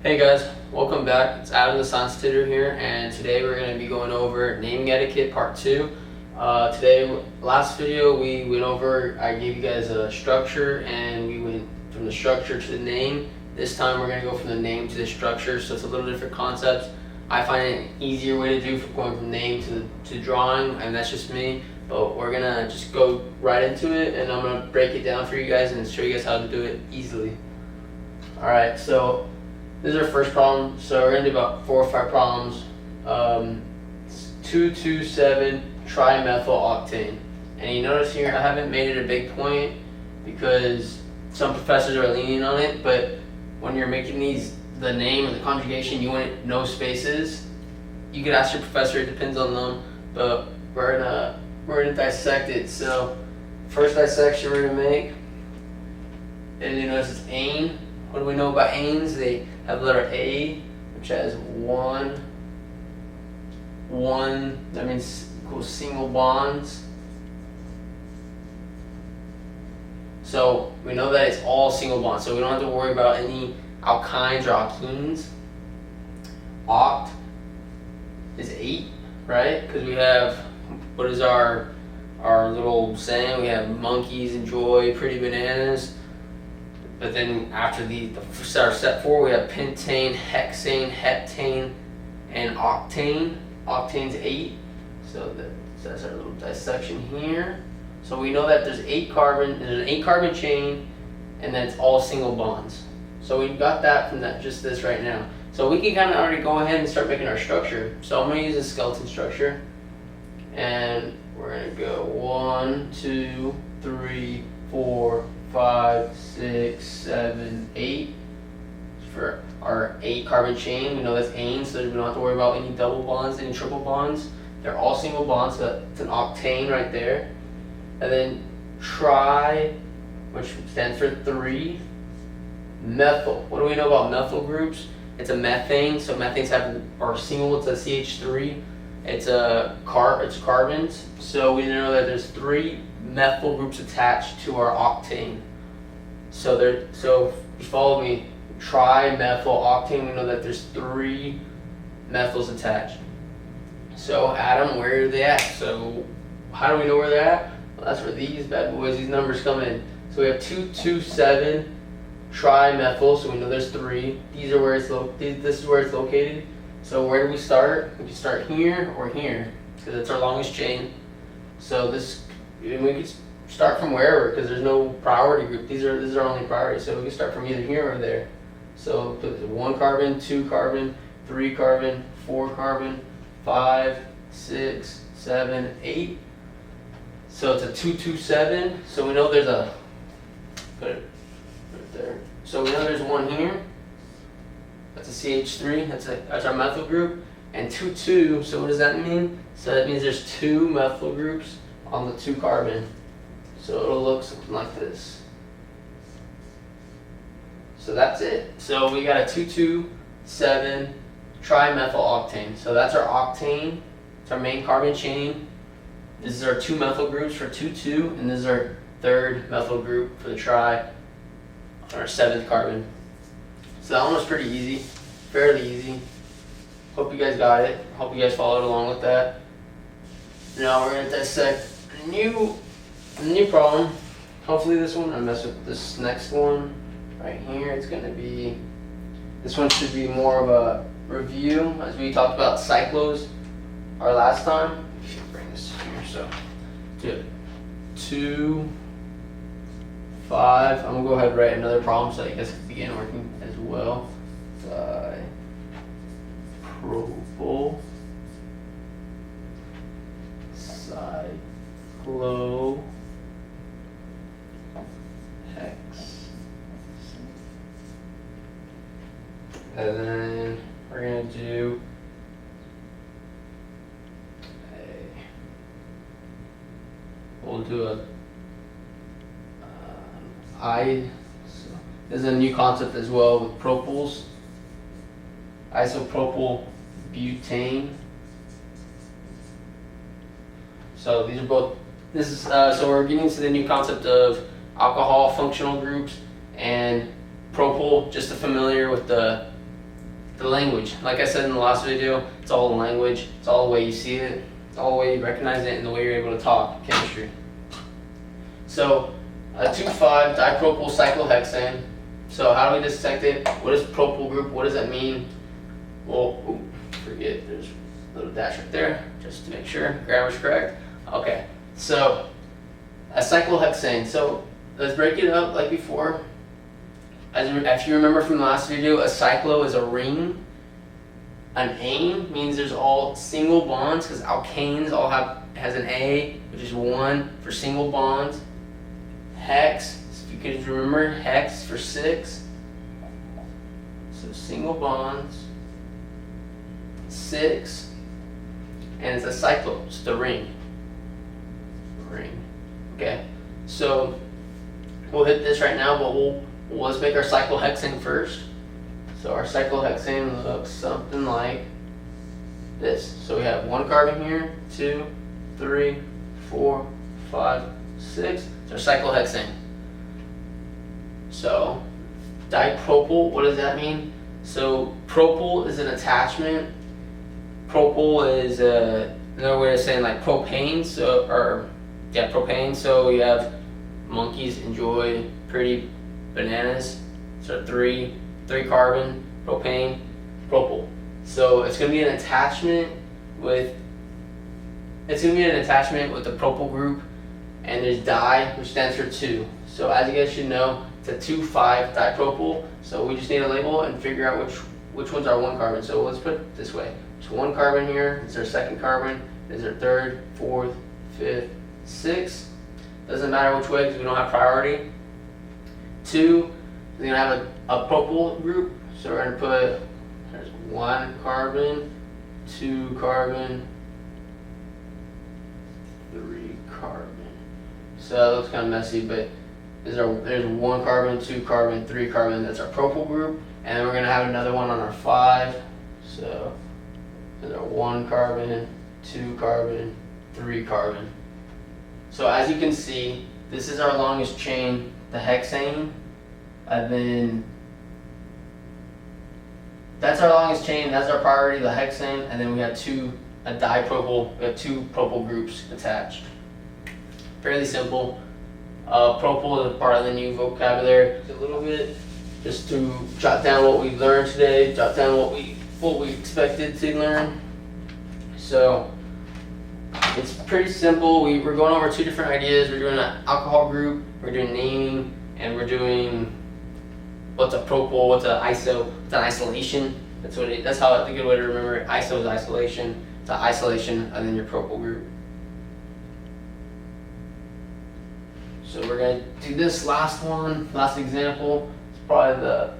Hey guys, welcome back. It's Adam the Science Tutor here, and today we're going to be going over naming etiquette part 2. Last video we went over, I gave you guys a structure and we went from the structure to the name. This time we're going to go from the name to the structure, so it's a little different concept. I find it an easier way to do from going from name to drawing, and that's just me. But we're going to just go right into it, and I'm going to break it down for you guys and show you guys how to do it easily. Alright, so this is our first problem, so we're going to do about 4 or 5 problems. 2,2,7 trimethyl octane. And you notice here I haven't made it a big point because some professors are leaning on it, but when you're making these, the name and the conjugation, you want it no spaces. You could ask your professor, it depends on them, but we're gonna dissect it. So first dissection we're gonna make, and you notice it's ane. What do we know about anes? They have the letter A, which has one, that means equals single bonds. So we know that it's all single bonds, so we don't have to worry about any alkynes or alkenes. Oct is 8, right? Because we have, what is our little saying? We have monkeys enjoy pretty bananas. But then after our step 4, we have pentane, hexane, heptane, and octane. Octane's 8. So that's our little dissection here. So we know that there's an 8 carbon chain, and then it's all single bonds. So we've got that from just this right now. So we can kind of already go ahead and start making our structure. So I'm going to use a skeleton structure, and we're going to go 1, 2, 3, 4, 5, 6, 7, 8 for our 8 carbon chain. We know that's ane, so we don't have to worry about any double bonds, any triple bonds. They're all single bonds, so it's an octane right there. And then tri, which stands for 3, methyl. What do we know about methyl groups? It's a methane, so methanes are single, it's a CH3. It's carbons, so we know that there's 3 methyl groups attached to our octane. So if you follow me, trimethyl octane, we know that there's 3 methyls attached. So Adam, where are they at? So how do we know where they're at? Well, that's where these bad boys, these numbers come in. So we have 2,2,7 trimethyl, so we know there's 3. These are where this is where it's located. So where do we start? We can start here or here, because it's our longest chain. So we can start from wherever, because there's no priority group. This is our only priority. So we can start from either here or there. So put 1 carbon, 2 carbon, 3 carbon, 4 carbon, 5, 6, 7, 8. So it's a 2,2,7. So we know there's put it right there. So we know there's 1 here. That's a CH3. That's our methyl group. And 2,2. So what does that mean? So that means there's 2 methyl groups on the 2 carbon. So it'll look something like this. So that's it. So we got a 2,2,7 trimethyl octane. So that's our octane. It's our main carbon chain. This is our 2 methyl groups for 2,2, and this is our 3rd methyl group for the tri, our 7th carbon. So that one was pretty easy, fairly easy. Hope you guys got it. Hope you guys followed along with that. Now we're gonna dissect a new problem. Hopefully this one, I mess with this next one right here. This one should be more of a review, as we talked about cyclos our last time. I should bring this here. So do 2, 5. I'm gonna go ahead and write another problem so you guys can begin working as well. Dipropyl cyclo hex. And then we're gonna do we'll do a so there's a new concept as well with propyls. Isopropyl butane. So these are both. So we're getting to the new concept of alcohol functional groups and propyl. Just to familiar with the the language. Like I said in the last video, it's all language. It's all the way you see it. It's all the way you recognize it and the way you're able to talk chemistry. So a 2,5 dipropyl cyclohexane. So how do we detect it? What is propyl group? What does that mean? Well, forget, there's a little dash right there, just to make sure grammar's correct. Okay, so a cyclohexane. So let's break it up like before. If you remember from the last video, a cyclo is a ring. An ane means there's all single bonds, because alkanes all has an A, which is 1 for single bonds. Hex, if you could remember, hex for 6. So single bonds, 6, and it's a cyclo, it's the ring. Okay, so we'll hit this right now, but let's make our cyclohexane first. So our cyclohexane looks something like this. So we have 1 carbon here, 2, 3, 4, 5, 6. It's our cyclohexane. So dipropyl, what does that mean? So propyl is an attachment. Propyl is another way of saying like propane. Propane. So you have monkeys enjoy pretty bananas. So 3 carbon, propane, propyl. So it's going to be an attachment with the propyl group, and there's di, which stands for 2. So as you guys should know, it's a 2,5 dipropyl. So we just need a label and figure out which one's our 1 carbon. So let's put it this way. There's 1 carbon here, it's our 2nd carbon, there's our 3rd, 4th, 5th, 6th. Doesn't matter which way because we don't have priority. 2 is going to have a propyl group. So we're going to put, there's 1 carbon, 2 carbon, 3 carbon. So that looks kind of messy, but there's 1 carbon, 2 carbon, 3 carbon. That's our propyl group. And then we're going to have another one on our 5. So there's our 1 carbon, 2 carbon, 3 carbon. So as you can see, this is our longest chain, the hexane, and then that's our longest chain, that's our priority, the hexane, and then we have a dipropyl, we have 2 propyl groups attached. Fairly simple. Propyl is part of the new vocabulary a little bit, just to jot down what we've learned today, jot down what we expected to learn. So it's pretty simple. We're going over 2 different ideas. We're doing an alcohol group, we're doing naming, and we're doing what's a propyl, what's an iso, it's an isolation. That's how the good way to remember it. Iso is isolation. It's an isolation, and then your propyl group. So we're gonna do this last example. It's probably the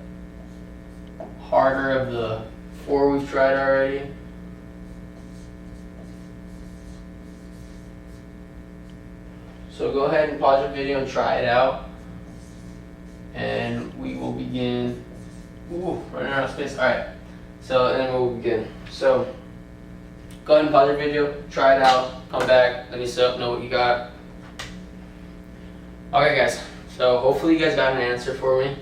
harder of the 4 we've tried already. So go ahead and pause your video and try it out. And we will begin. Running out of space. Alright. So then we'll begin. So go ahead and pause your video, try it out, come back, let me know what you got. Okay guys, so hopefully you guys got an answer for me.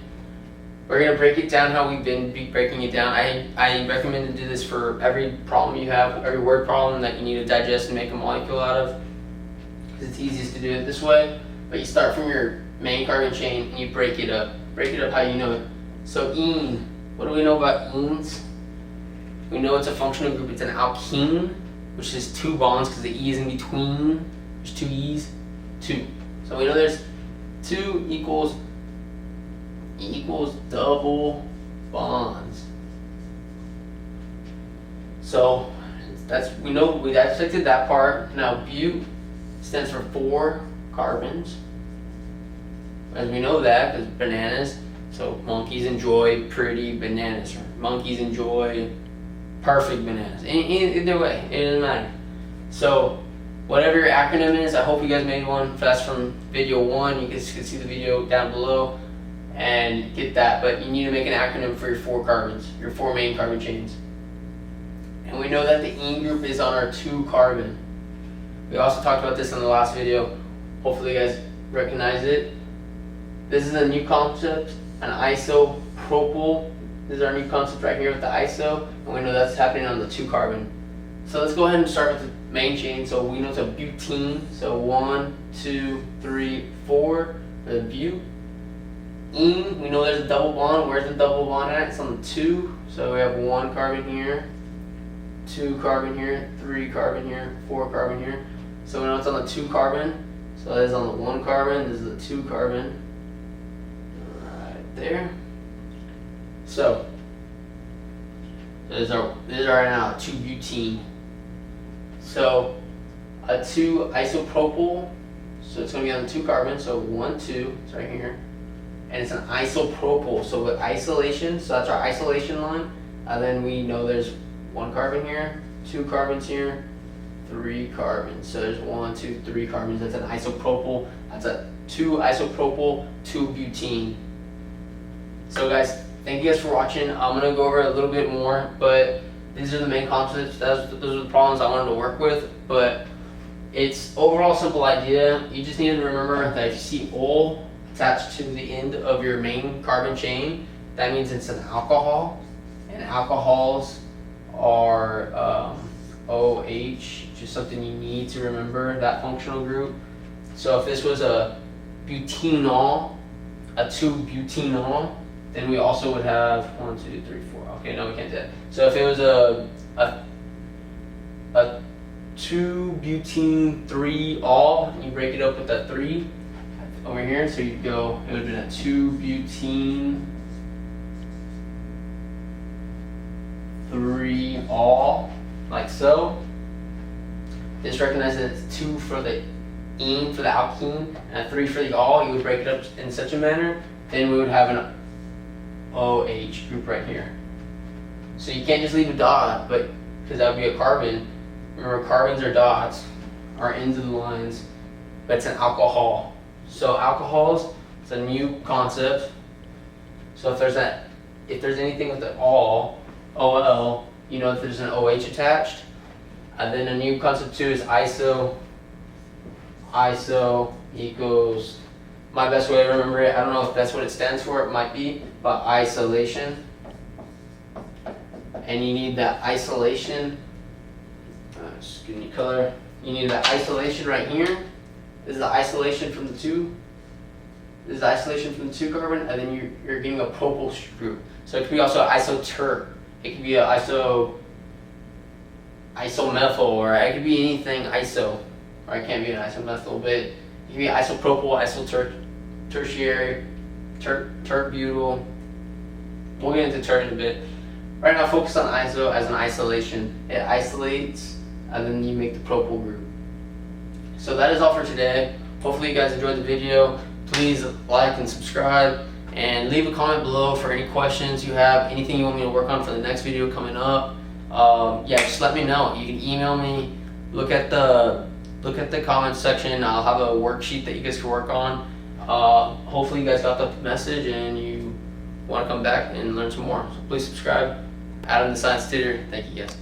We're going to break it down how we've been breaking it down. I recommend to do this for every problem you have, every word problem that you need to digest and make a molecule out of. Because it's easiest to do it this way. But you start from your main carbon chain and you break it up. Break it up how you know it. So ene, what do we know about enes? We know it's a functional group. It's an alkene, which is 2 bonds because the E is in between. There's 2 E's, 2. So we know there's 2 equals double bonds. So we know we dissected that part. Now but stands for 4 carbons. As we know that, because bananas. So monkeys enjoy pretty bananas. Or monkeys enjoy perfect bananas. Either way, it doesn't matter. So whatever your acronym is, I hope you guys made one. If that's from video 1, you guys can see the video down below and get that. But you need to make an acronym for your 4 carbons, your 4 main carbon chains. And we know that the ene group is on our 2 carbon. We also talked about this in the last video. Hopefully you guys recognize it. This is a new concept, an isopropyl This is our new concept right here with the iso, and we know that's happening on the 2 carbon. So let's go ahead and start with the main chain. So we know it's a butene. So 1, 2, 3, 4. The butene. We know there's a double bond. Where's the double bond at? It's on the 2. So we have 1 carbon here, 2 carbon here, 3 carbon here, 4 carbon here. So we know it's on the 2 carbon. So that is on the 1 carbon. This is the 2 carbon. Right there. So this is right now 2 butene. So a 2 isopropyl. So it's going to be on the 2 carbon. So 1, 2. It's right here. And it's an isopropyl. So with isolation, so that's our isolation line. And then we know there's 1 carbon here, 2 carbons here, 3 carbons. So there's 1, 2, 3 carbons. That's an isopropyl. That's a 2 isopropyl, 2 butene. So guys, thank you guys for watching. I'm gonna go over a little bit more, but these are the main concepts. Those are the problems I wanted to work with. But it's overall simple idea. You just need to remember that if you see ol attached to the end of your main carbon chain, that means it's an alcohol, and alcohols are OH, just something you need to remember, that functional group. So if this was a butenol, a 2-butenol, then we also would have 1, 2, 3, 4. Okay, no, we can't do that. So if it was a 2-butene-3-ol, you break it up with that 3 over here, so you'd go, it would have been a 2-butene-3-ol, like so. This recognizes it's 2 for the ene, for the alkene, and 3 for the ol. You would break it up in such a manner, then we would have an OH group right here. So you can't just leave a dot, but because that would be a carbon. Remember, carbons are dots, are ends of the lines, but it's an alcohol. So alcohols, it's a new concept. So if there's anything with the ol, you know that there's an OH attached. And then a new concept too is iso equals, my best way to remember it, I don't know if that's what it stands for, it might be, but isolation. And you need that isolation, just give me color, you need that isolation right here. This is the isolation from the 2. This is the isolation from the 2 carbon, and then you're getting a propyl group. So it could be also isotert. It could be a isomethyl, or it could be anything iso. Or it can't be an isomethyl, but it could be isopropyl, tertiary, tert-butyl. We'll get into tert in a bit. Right now, focus on iso as an isolation. It isolates, and then you make the propyl group. So that is all for today. Hopefully you guys enjoyed the video. Please like and subscribe, and leave a comment below for any questions you have, anything you want me to work on for the next video coming up. Yeah, just let me know. You can email me. Look at the comments section. I'll have a worksheet that you guys can work on. Hopefully you guys got the message and you want to come back and learn some more. So please subscribe. Adam the Science Tutor. Thank you guys.